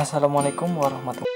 Assalamualaikum warahmatullahi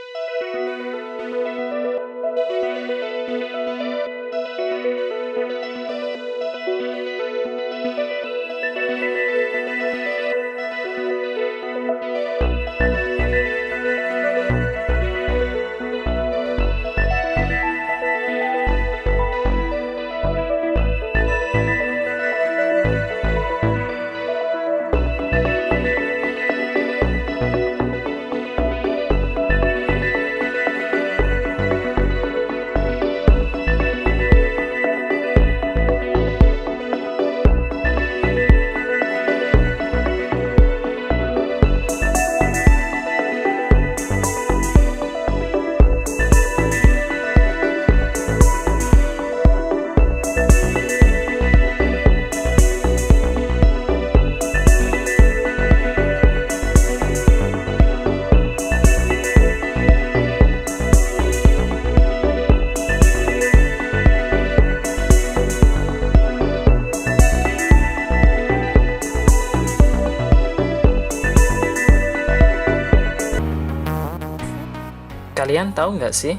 Kalian tahu nggak sih,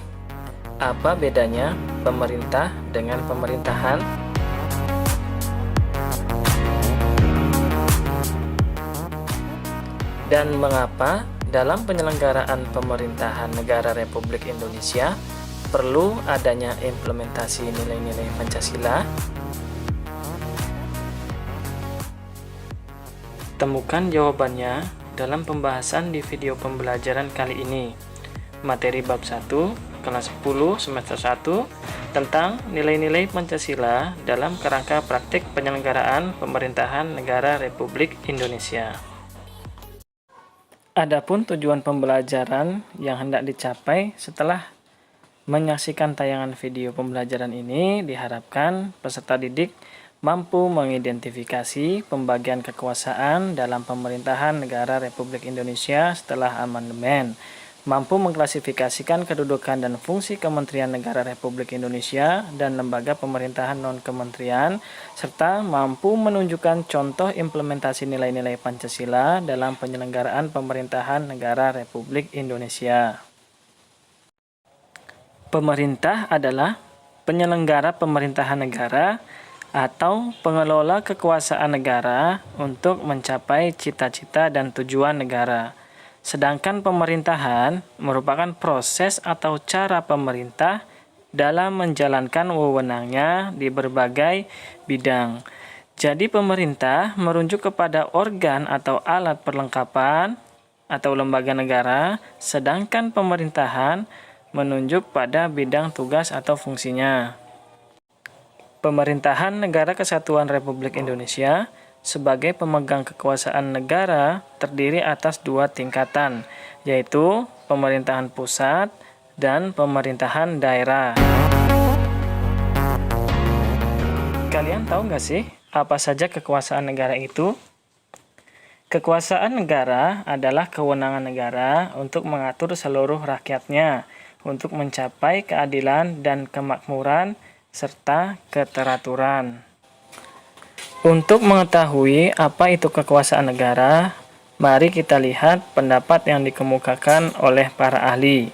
apa bedanya pemerintah dengan pemerintahan? Dan mengapa dalam penyelenggaraan pemerintahan negara Republik Indonesia perlu adanya implementasi nilai-nilai Pancasila? Temukan jawabannya dalam pembahasan di video pembelajaran kali ini. Materi bab 1, kelas 10, semester 1, tentang nilai-nilai Pancasila dalam kerangka praktik penyelenggaraan pemerintahan negara Republik Indonesia. Adapun tujuan pembelajaran yang hendak dicapai setelah menyaksikan tayangan video pembelajaran ini, diharapkan peserta didik mampu mengidentifikasi pembagian kekuasaan dalam pemerintahan negara Republik Indonesia setelah amandemen, mampu mengklasifikasikan kedudukan dan fungsi Kementerian Negara Republik Indonesia dan lembaga pemerintahan non-kementerian, serta mampu menunjukkan contoh implementasi nilai-nilai Pancasila dalam penyelenggaraan pemerintahan negara Republik Indonesia. Pemerintah adalah penyelenggara pemerintahan negara atau pengelola kekuasaan negara untuk mencapai cita-cita dan tujuan negara. Sedangkan pemerintahan merupakan proses atau cara pemerintah dalam menjalankan wewenangnya di berbagai bidang. Jadi pemerintah merujuk kepada organ atau alat perlengkapan atau lembaga negara, sedangkan pemerintahan menunjuk pada bidang tugas atau fungsinya. Pemerintahan Negara Kesatuan Republik Indonesia sebagai pemegang kekuasaan negara terdiri atas dua tingkatan, yaitu pemerintahan pusat dan pemerintahan daerah. Kalian tahu nggak sih apa saja kekuasaan negara itu? Kekuasaan negara adalah kewenangan negara untuk mengatur seluruh rakyatnya untuk mencapai keadilan dan kemakmuran serta keteraturan. Untuk mengetahui apa itu kekuasaan negara, mari kita lihat pendapat yang dikemukakan oleh para ahli.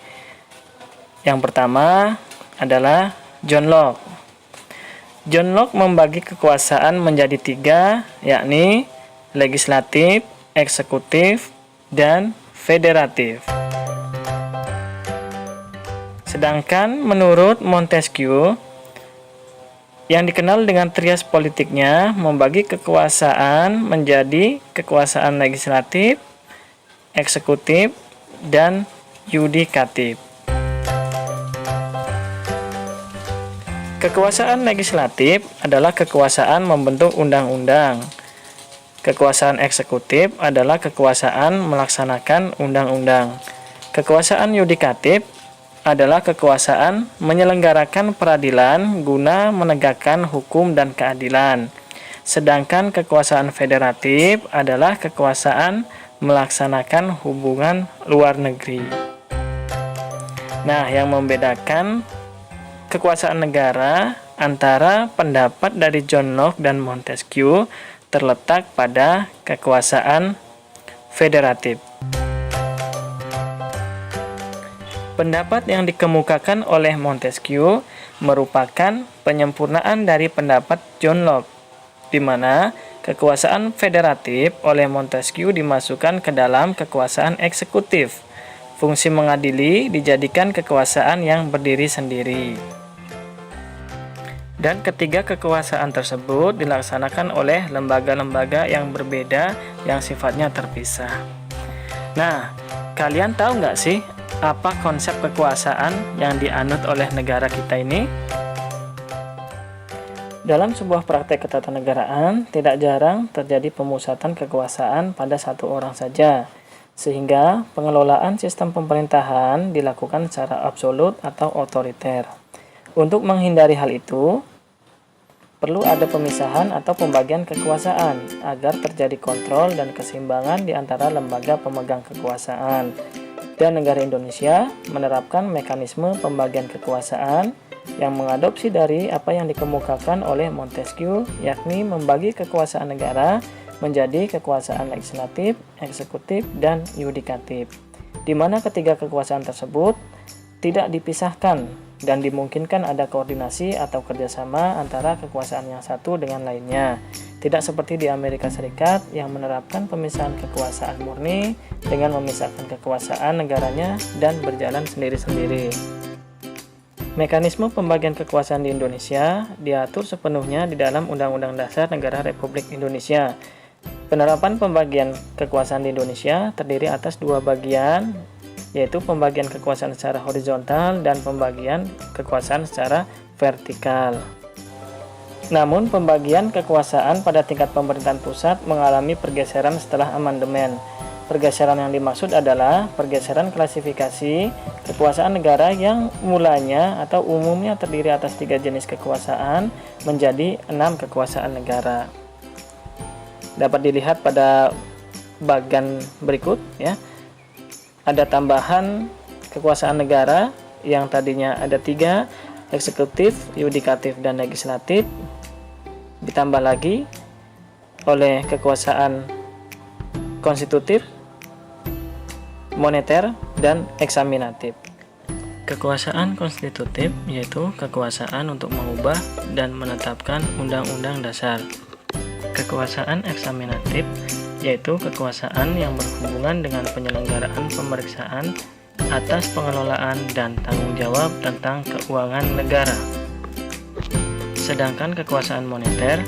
Yang pertama adalah John Locke. John Locke membagi kekuasaan menjadi tiga, yakni legislatif, eksekutif, dan federatif. Sedangkan menurut Montesquieu, yang dikenal dengan trias politiknya, membagi kekuasaan menjadi kekuasaan legislatif, eksekutif, dan yudikatif. Kekuasaan legislatif adalah kekuasaan membentuk undang-undang. Kekuasaan eksekutif adalah kekuasaan melaksanakan undang-undang. Kekuasaan yudikatif adalah kekuasaan menyelenggarakan peradilan guna menegakkan hukum dan keadilan. Sedangkan kekuasaan federatif adalah kekuasaan melaksanakan hubungan luar negeri. Nah, yang membedakan kekuasaan negara antara pendapat dari John Locke dan Montesquieu terletak pada kekuasaan federatif. Pendapat yang dikemukakan oleh Montesquieu merupakan penyempurnaan dari pendapat John Locke, di mana kekuasaan federatif oleh Montesquieu dimasukkan ke dalam kekuasaan eksekutif. Fungsi mengadili dijadikan kekuasaan yang berdiri sendiri. Dan ketiga kekuasaan tersebut dilaksanakan oleh lembaga-lembaga yang berbeda yang sifatnya terpisah. Nah, kalian tahu nggak sih apa konsep kekuasaan yang dianut oleh negara kita ini? Dalam sebuah praktek ketatanegaraan, tidak jarang terjadi pemusatan kekuasaan pada satu orang saja, sehingga pengelolaan sistem pemerintahan dilakukan secara absolut atau otoriter. Untuk menghindari hal itu, perlu ada pemisahan atau pembagian kekuasaan agar terjadi kontrol dan keseimbangan di antara lembaga pemegang kekuasaan. Dan negara Indonesia menerapkan mekanisme pembagian kekuasaan yang mengadopsi dari apa yang dikemukakan oleh Montesquieu, yakni membagi kekuasaan negara menjadi kekuasaan legislatif, eksekutif, dan yudikatif, di mana ketiga kekuasaan tersebut tidak dipisahkan dan dimungkinkan ada koordinasi atau kerjasama antara kekuasaan yang satu dengan lainnya. Tidak seperti di Amerika Serikat yang menerapkan pemisahan kekuasaan murni dengan memisahkan kekuasaan negaranya dan berjalan sendiri-sendiri. Mekanisme pembagian kekuasaan di Indonesia diatur sepenuhnya di dalam Undang-Undang Dasar Negara Republik Indonesia. Penerapan pembagian kekuasaan di Indonesia terdiri atas dua bagian, yaitu pembagian kekuasaan secara horizontal dan pembagian kekuasaan secara vertikal. Namun, pembagian kekuasaan pada tingkat pemerintahan pusat mengalami pergeseran setelah amandemen. Pergeseran yang dimaksud adalah pergeseran klasifikasi kekuasaan negara yang mulanya atau umumnya terdiri atas 3 jenis kekuasaan menjadi 6 kekuasaan negara. Dapat dilihat pada bagan berikut ya. Ada tambahan kekuasaan negara yang tadinya ada 3, eksekutif, yudikatif, dan legislatif, ditambah lagi oleh kekuasaan konstitutif, moneter, dan eksaminatif. Kekuasaan konstitutif yaitu kekuasaan untuk mengubah dan menetapkan undang-undang dasar. Kekuasaan eksaminatif yaitu kekuasaan yang berhubungan dengan penyelenggaraan pemeriksaan atas pengelolaan dan tanggung jawab tentang keuangan negara. Sedangkan kekuasaan moneter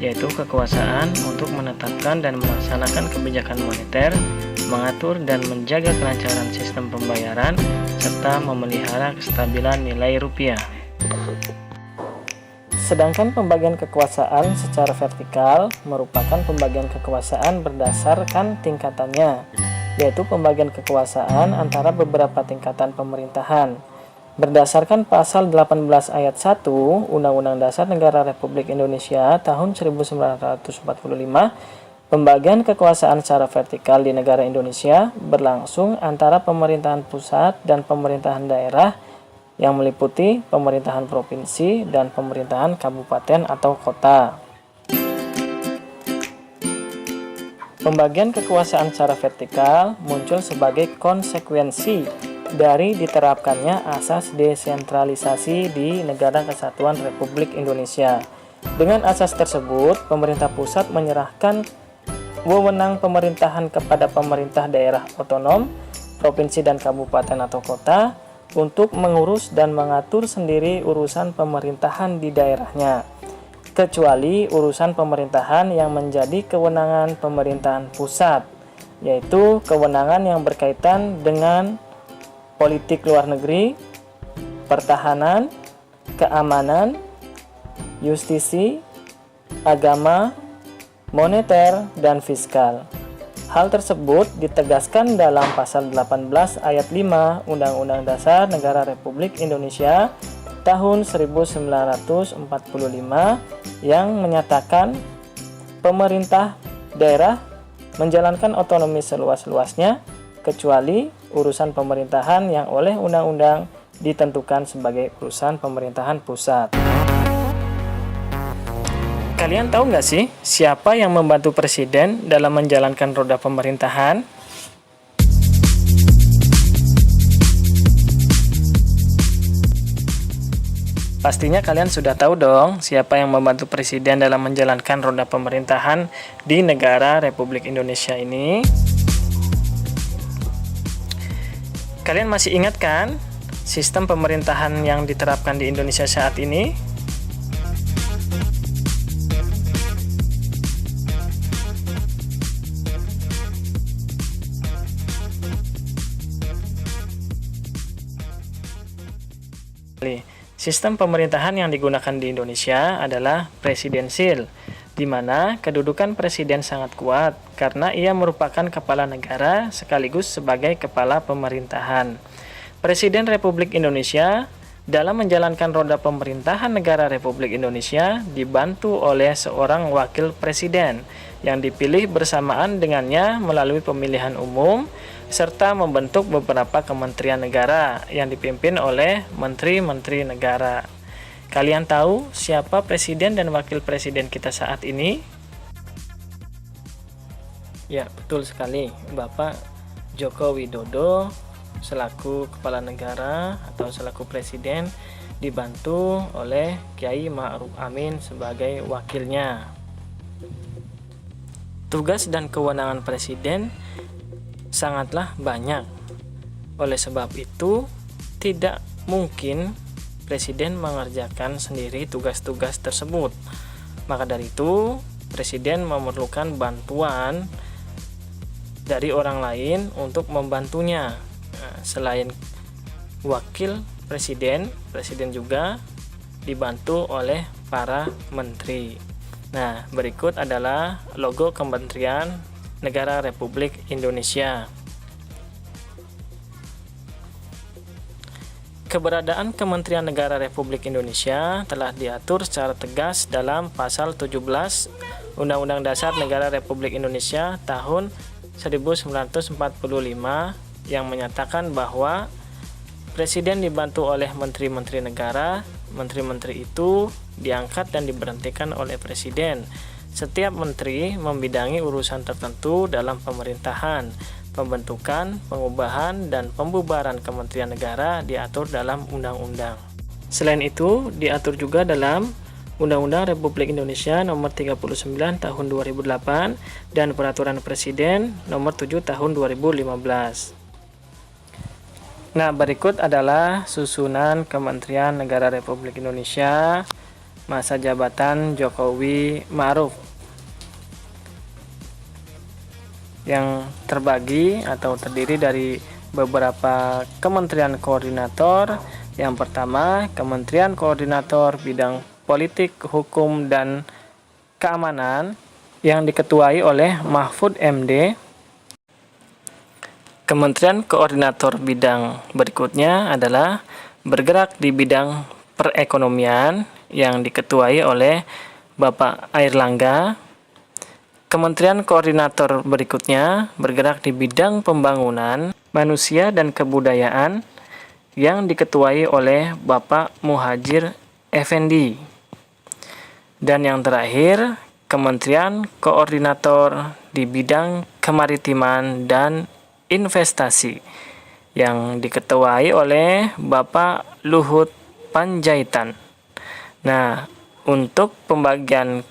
yaitu kekuasaan untuk menetapkan dan melaksanakan kebijakan moneter, mengatur dan menjaga kelancaran sistem pembayaran, serta memelihara kestabilan nilai rupiah. Sedangkan pembagian kekuasaan secara vertikal merupakan pembagian kekuasaan berdasarkan tingkatannya, yaitu pembagian kekuasaan antara beberapa tingkatan pemerintahan. Berdasarkan pasal 18 ayat 1 Undang-Undang Dasar Negara Republik Indonesia tahun 1945, pembagian kekuasaan secara vertikal di negara Indonesia berlangsung antara pemerintahan pusat dan pemerintahan daerah yang meliputi pemerintahan provinsi dan pemerintahan kabupaten atau kota. Pembagian kekuasaan secara vertikal muncul sebagai konsekuensi dari diterapkannya asas desentralisasi di Negara Kesatuan Republik Indonesia. Dengan asas tersebut, pemerintah pusat menyerahkan wewenang pemerintahan kepada pemerintah daerah otonom, provinsi dan kabupaten atau kota untuk mengurus dan mengatur sendiri urusan pemerintahan di daerahnya, kecuali urusan pemerintahan yang menjadi kewenangan pemerintahan pusat, yaitu kewenangan yang berkaitan dengan politik luar negeri, pertahanan, keamanan, justisi, agama, moneter, dan fiskal. Hal tersebut ditegaskan dalam pasal 18 ayat 5 Undang-Undang Dasar Negara Republik Indonesia tahun 1945 yang menyatakan pemerintah daerah menjalankan otonomi seluas-luasnya kecuali urusan pemerintahan yang oleh undang-undang ditentukan sebagai urusan pemerintahan pusat. Kalian tahu nggak sih siapa yang membantu presiden dalam menjalankan roda pemerintahan? Pastinya kalian sudah tahu dong siapa yang membantu presiden dalam menjalankan roda pemerintahan di negara Republik Indonesia ini. Kalian masih ingat kan sistem pemerintahan yang diterapkan di Indonesia saat ini? Sistem pemerintahan yang digunakan di Indonesia adalah presidensil, di mana kedudukan presiden sangat kuat karena ia merupakan kepala negara sekaligus sebagai kepala pemerintahan. Presiden Republik Indonesia dalam menjalankan roda pemerintahan negara Republik Indonesia dibantu oleh seorang wakil presiden yang dipilih bersamaan dengannya melalui pemilihan umum, serta membentuk beberapa kementerian negara yang dipimpin oleh menteri-menteri negara. Kalian tahu siapa presiden dan wakil presiden kita saat ini? Ya, betul sekali. Bapak Joko Widodo selaku kepala negara atau selaku presiden dibantu oleh Kiai Ma'ruf Amin sebagai wakilnya. Tugas dan kewenangan presiden sangatlah banyak. Oleh sebab itu, tidak mungkin presiden mengerjakan sendiri tugas-tugas tersebut. Maka dari itu, presiden memerlukan bantuan dari orang lain untuk membantunya. Nah, selain wakil presiden, presiden juga dibantu oleh para menteri. Nah, berikut adalah logo Kementerian Negara Republik Indonesia. Keberadaan Kementerian Negara Republik Indonesia telah diatur secara tegas dalam Pasal 17 Undang-Undang Dasar Negara Republik Indonesia tahun 1945 yang menyatakan bahwa Presiden dibantu oleh menteri-menteri negara. Menteri-menteri itu diangkat dan diberhentikan oleh Presiden. Setiap menteri membidangi urusan tertentu dalam pemerintahan. Pembentukan, pengubahan, dan pembubaran kementerian negara diatur dalam undang-undang. Selain itu, diatur juga dalam Undang-Undang Republik Indonesia Nomor 39 Tahun 2008 dan Peraturan Presiden Nomor 7 Tahun 2015. Nah, berikut adalah susunan Kementerian Negara Republik Indonesia masa jabatan Jokowi Ma'ruf yang terbagi atau terdiri dari beberapa kementerian koordinator. Yang pertama, Kementerian Koordinator Bidang Politik, Hukum, dan Keamanan yang diketuai oleh Mahfud MD. Kementerian Koordinator Bidang berikutnya adalah bergerak di bidang perekonomian yang diketuai oleh Bapak Airlangga. Kementerian Koordinator berikutnya bergerak di bidang pembangunan manusia dan kebudayaan yang diketuai oleh Bapak Muhadjir Effendi. Dan yang terakhir, Kementerian Koordinator di bidang kemaritiman dan investasi yang diketuai oleh Bapak Luhut Panjaitan. Nah, untuk pembagian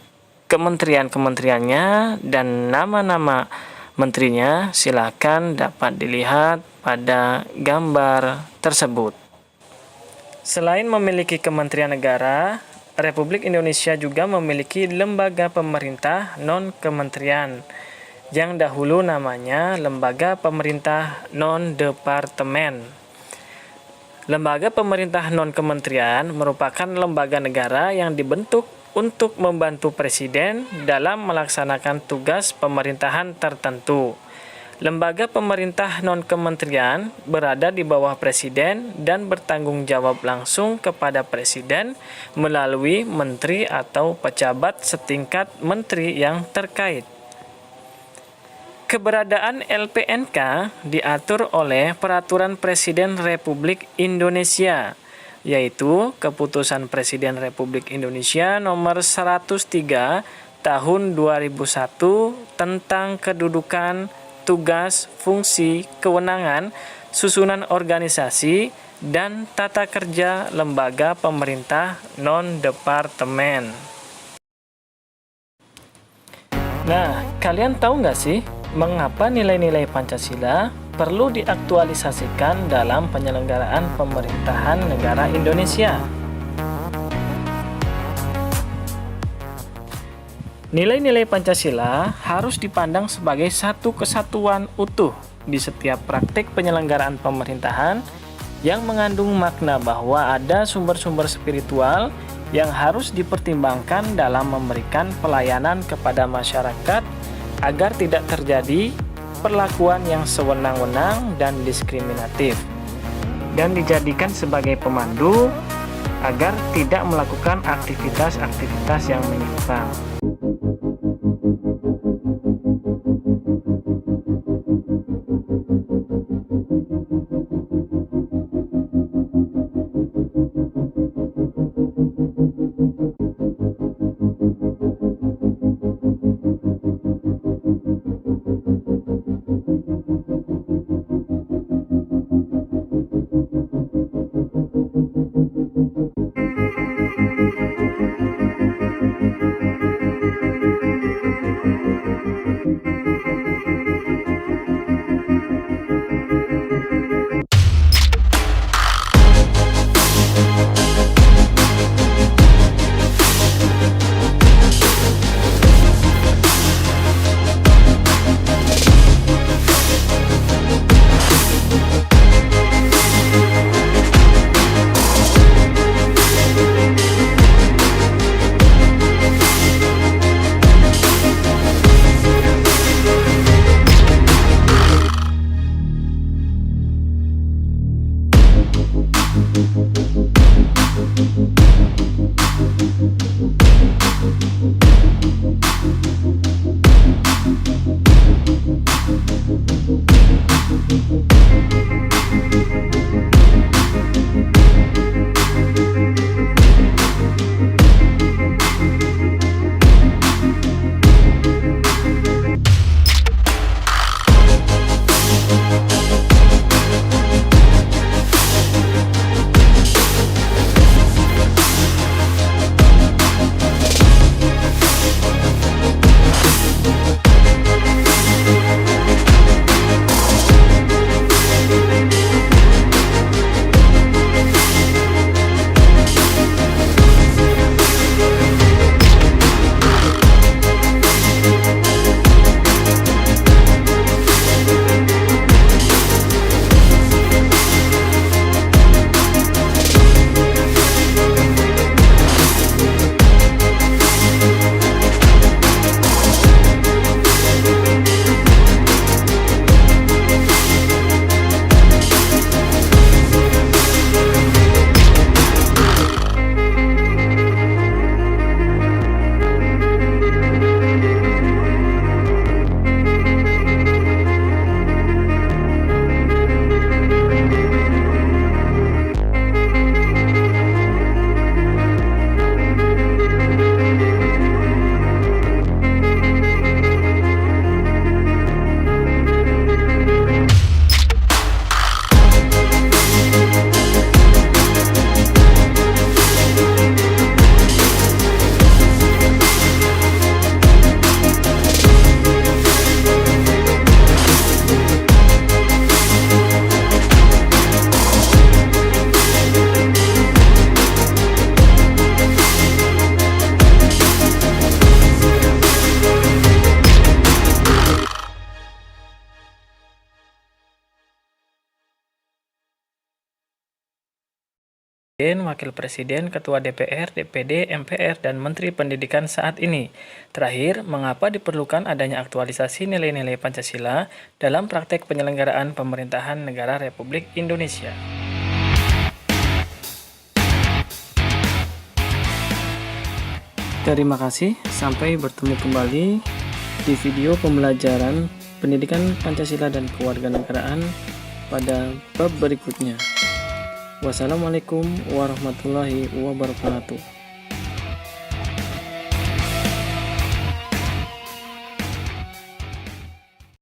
kementerian-kementeriannya dan nama-nama menterinya silakan dapat dilihat pada gambar tersebut. Selain memiliki kementerian negara, Republik Indonesia juga memiliki lembaga pemerintah non-kementerian yang dahulu namanya Lembaga Pemerintah Non-Departemen. Lembaga pemerintah non-kementerian merupakan lembaga negara yang dibentuk untuk membantu presiden dalam melaksanakan tugas pemerintahan tertentu. Lembaga pemerintah non-kementerian berada di bawah presiden dan bertanggung jawab langsung kepada presiden melalui menteri atau pejabat setingkat menteri yang terkait. Keberadaan LPNK diatur oleh Peraturan Presiden Republik Indonesia, yaitu Keputusan Presiden Republik Indonesia Nomor 103 Tahun 2001 tentang kedudukan, tugas, fungsi, kewenangan, susunan organisasi, dan tata kerja lembaga pemerintah non-departemen. Nah, kalian tahu nggak sih mengapa nilai-nilai Pancasila perlu diaktualisasikan dalam penyelenggaraan pemerintahan negara Indonesia? Nilai-nilai Pancasila harus dipandang sebagai satu kesatuan utuh di setiap praktik penyelenggaraan pemerintahan yang mengandung makna bahwa ada sumber-sumber spiritual yang harus dipertimbangkan dalam memberikan pelayanan kepada masyarakat agar tidak terjadi perlakuan yang sewenang-wenang dan diskriminatif, dan dijadikan sebagai pemandu agar tidak melakukan aktivitas-aktivitas yang menyimpang. Wakil Presiden, Ketua DPR, DPD, MPR, dan Menteri Pendidikan saat ini. Terakhir, mengapa diperlukan adanya aktualisasi nilai-nilai Pancasila dalam praktek penyelenggaraan pemerintahan negara Republik Indonesia? Terima kasih, sampai bertemu kembali di video pembelajaran pendidikan Pancasila dan kewarganegaraan pada bab berikutnya. Wassalamualaikum warahmatullahi wabarakatuh.